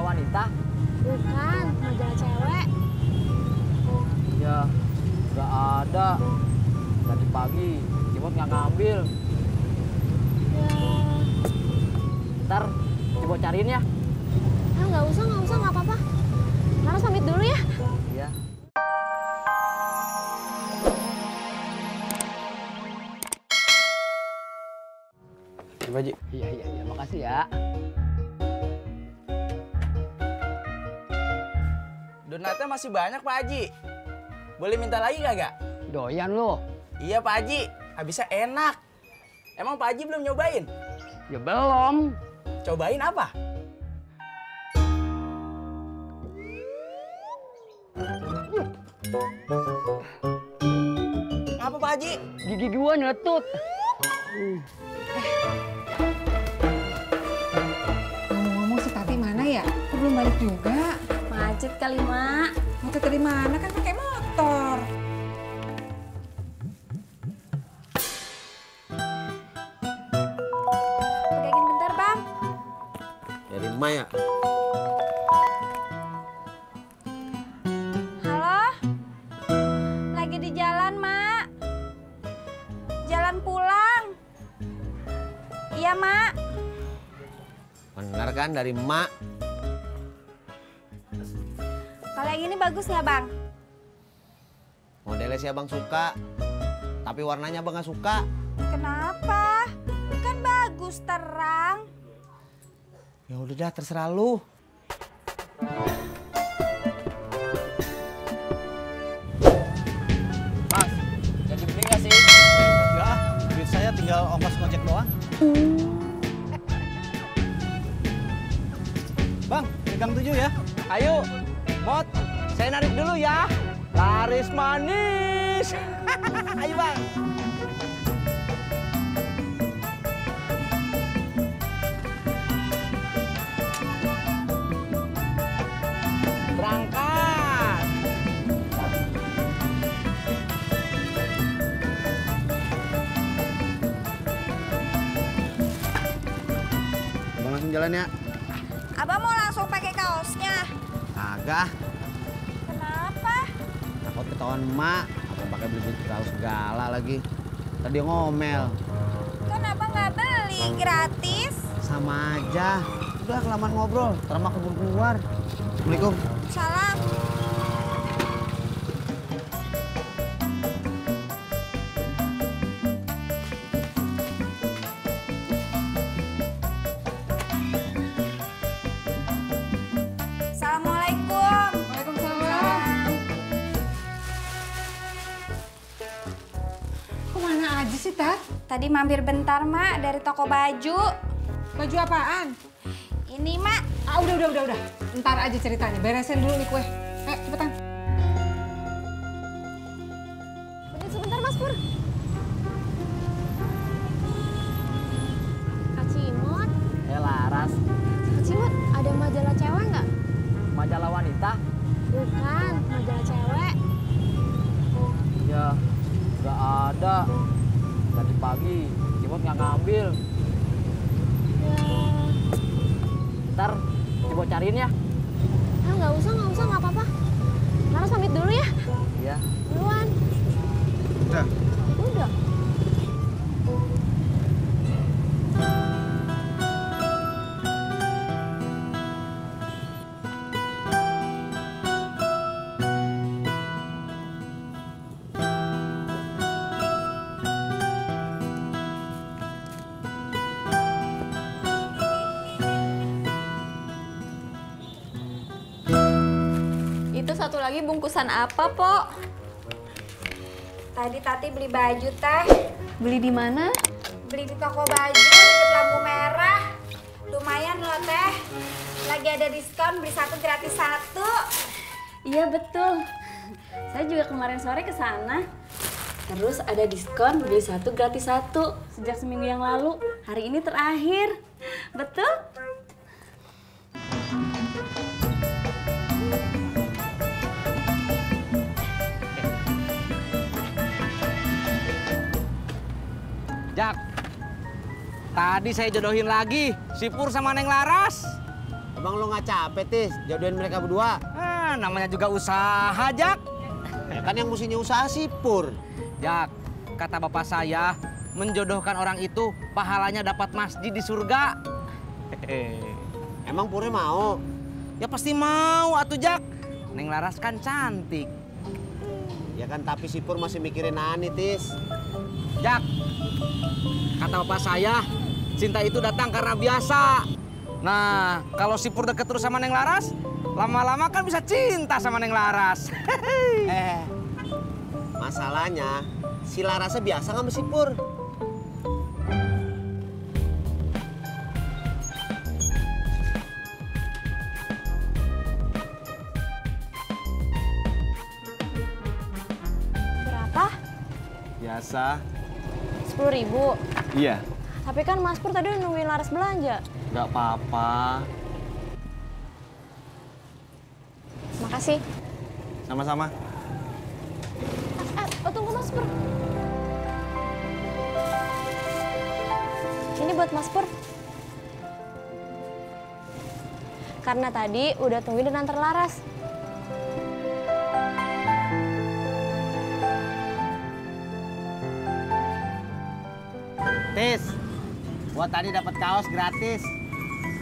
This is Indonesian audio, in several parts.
wanita? Bukan, majalah cewek. Ya, nggak ada. Tadi pagi, Cimot nggak ngambil. Ya, Ntar, coba cariin ya. nggak usah, nggak apa-apa. Laras pamit dulu ya. Iya. Pak Haji. Iya, makasih ya. Donatnya masih banyak Pak Haji. Boleh minta lagi kagak? Doyan lo. Iya Pak Haji, habisnya enak. Emang Pak Haji belum nyobain? Ya belum. Cobain apa? Apa Pak Haji? Gigi gua nyetut. Ngomong-ngomong si Tati mana ya? Kok belum balik juga? Macet kali, Mak. Motor dari mana kan pakai motor? Pegangin bentar, Bang. Dari Maya. Halo? Lagi di jalan, Mak. Jalan pulang. Iya, Mak. Bener kan dari Mak? Kalau yang ini bagus nggak, Bang? Modelnya sih abang suka, tapi warnanya abang gak suka. Kenapa? Kan bagus, terang. Ya udah dah, terserah lu. Mas, jadi beli nggak sih? Ya, duit saya tinggal ongkos ngojek doang. Bang, pegang 7 ya. Ayo, Mot, saya narik dulu ya. Laris manis. Ayo bang. Berangkat. Abang langsung jalan ya. Abang mau langsung pakai kaosnya. Agak, Kenapa? takut ketahuan emak. Abang pakai beli kaos segala lagi. Tadi ngomel. Kan abang nggak beli, gratis. Sama aja. Udah kelamaan ngobrol, ntar emak keburu keluar. Assalamualaikum. Salam. Assalamualaikum. Waalaikumsalam. Kok mana aja sih, Tat? Tadi mampir bentar, Mak, dari toko baju. Baju apaan? Ini, Mak. Ah, udah. Ntar aja ceritanya. Beresin dulu nih kue. Ayo, cepetan. Sebentar, Mas Pur. Kak Cimot. Laras, Kak Cimot, ada majalah cewek nggak? majalah wanita? Bukan, majalah cewek. Ya, nggak ada. Tadi pagi, Cimot nggak ngambil. Ya, Ntar, coba cariin ya. nggak usah, nggak apa-apa. Laras pamit dulu ya. Iya. Duluan. Udah. Udah. Itu satu lagi bungkusan apa, Pok? Tadi Tati beli baju, Teh. Beli di mana? Beli di toko baju deket lampu merah. Lumayan loh, Teh. Lagi ada diskon, beli satu gratis satu. Iya, betul. Saya juga kemarin sore ke sana. Terus ada diskon beli satu gratis satu sejak seminggu yang lalu. Hari ini terakhir. Betul? Jak, tadi saya jodohin lagi si Pur sama Neng Laras. Abang lo nggak capek, Tis, jodohin mereka berdua? Namanya juga usaha, Jak. Ya kan yang mestinya usaha si Pur. Jak, kata bapak saya, menjodohkan orang itu pahalanya dapat masjid di surga. Emang Purnya mau? Ya pasti mau atuh, Jak. Neng Laras kan cantik. Ya kan, tapi si Pur masih mikirin Ani, Tis. Jak, kata bapak saya, cinta itu datang karena biasa. Nah, kalau si Pur deket terus sama Neng Laras, lama-lama kan bisa cinta sama Neng Laras. Masalahnya, si Larasnya biasa nggak sama si Pur? Berapa? Biasa. 10.000. Iya. Tapi kan Mas Pur tadi udah nungguin Laras belanja. Nggak apa-apa. Makasih. Sama-sama. Tunggu Mas Pur. Ini buat Mas Pur. Karena tadi udah tungguin dan antar Laras. Tis, gua tadi dapat kaos gratis.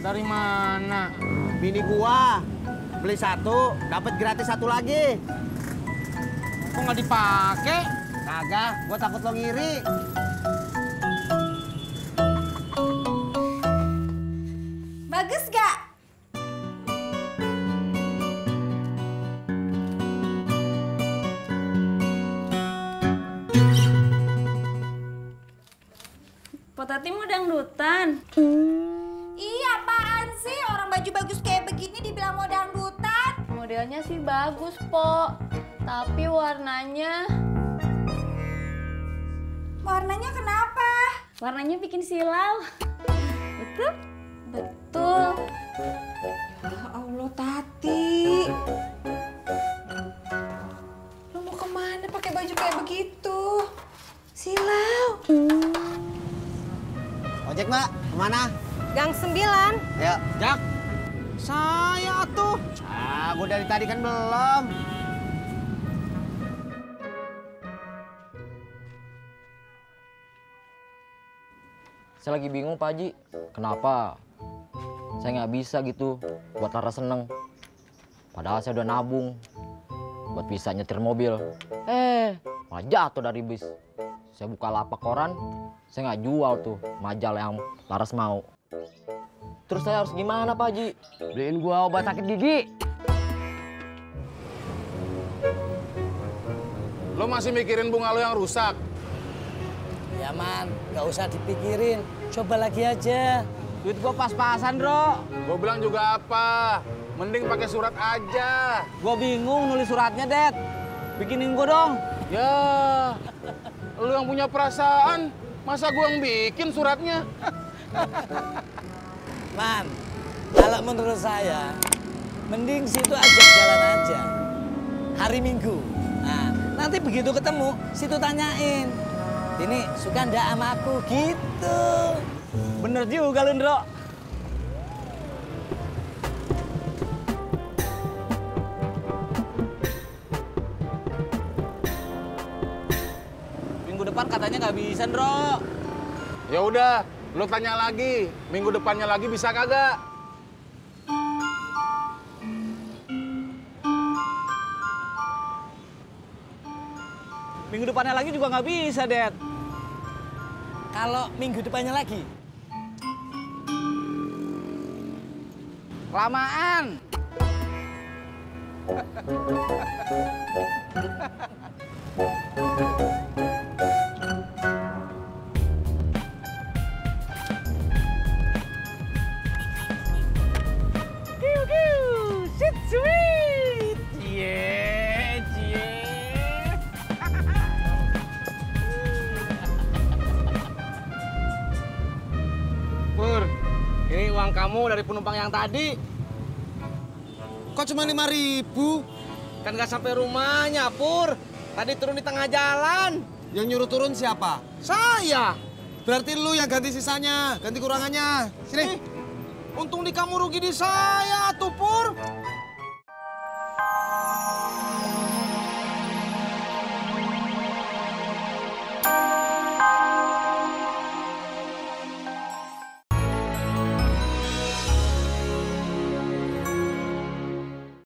Dari mana? Bini gua beli satu, dapat gratis satu lagi. Kok nggak dipakai? Kagak, gua takut lo ngiri. Bagus gak? Potati mau dangdutan. Iya, apaan sih? Orang baju bagus kayak begini dibilang mau dangdutan. Modelnya sih bagus, Po. Tapi warnanya... Warnanya kenapa? Warnanya bikin silau. Betul? Betul. Ya Allah, Tati. Lu mau kemana pakai baju kayak begitu? Silau. Ojek, Mbak, kemana? Gang 9. Ayo. Jak, saya tuh. Gua dari tadi kan belum. Saya lagi bingung Pak Haji, kenapa saya nggak bisa gitu buat Laras seneng. Padahal saya udah nabung buat bisa nyetir mobil. Malah jatuh dari bis. Saya buka lapak koran, saya nggak jual tuh majalah yang Laras mau. Terus saya harus gimana Pak Haji? Beliin gua obat sakit gigi. Lo masih mikirin bunga lo yang rusak? Ya man, gak usah dipikirin. Coba lagi aja. Duit gua pas-pasan, Bro. Gue bilang juga apa? Mending pakai surat aja. Gua bingung nulis suratnya, Det. Bikinin gua dong. Ya, lo yang punya perasaan. Masa gua yang bikin suratnya? Man, kalau menurut saya, mending situ ajak jalan aja. Hari Minggu. Nah, nanti begitu ketemu, situ tanyain. Ini suka ndak sama aku gitu. Bener juga, Lundro. Minggu depan katanya nggak bisa, Ndro. Ya udah, lo tanya lagi. Minggu depannya lagi bisa kagak? Minggu depannya lagi juga nggak bisa, Det. Kalau minggu depannya lagi, Lamaan. Sweet, sweet. Cie, cie. Pur, ini uang kamu dari penumpang yang tadi. Kok cuma 5.000? Kan nggak sampai rumahnya, Pur. Tadi turun di tengah jalan. Yang nyuruh turun siapa? Saya. Berarti lu yang ganti sisanya, ganti kurangannya. Sini. Untung di kamu rugi di saya, tuh Pur.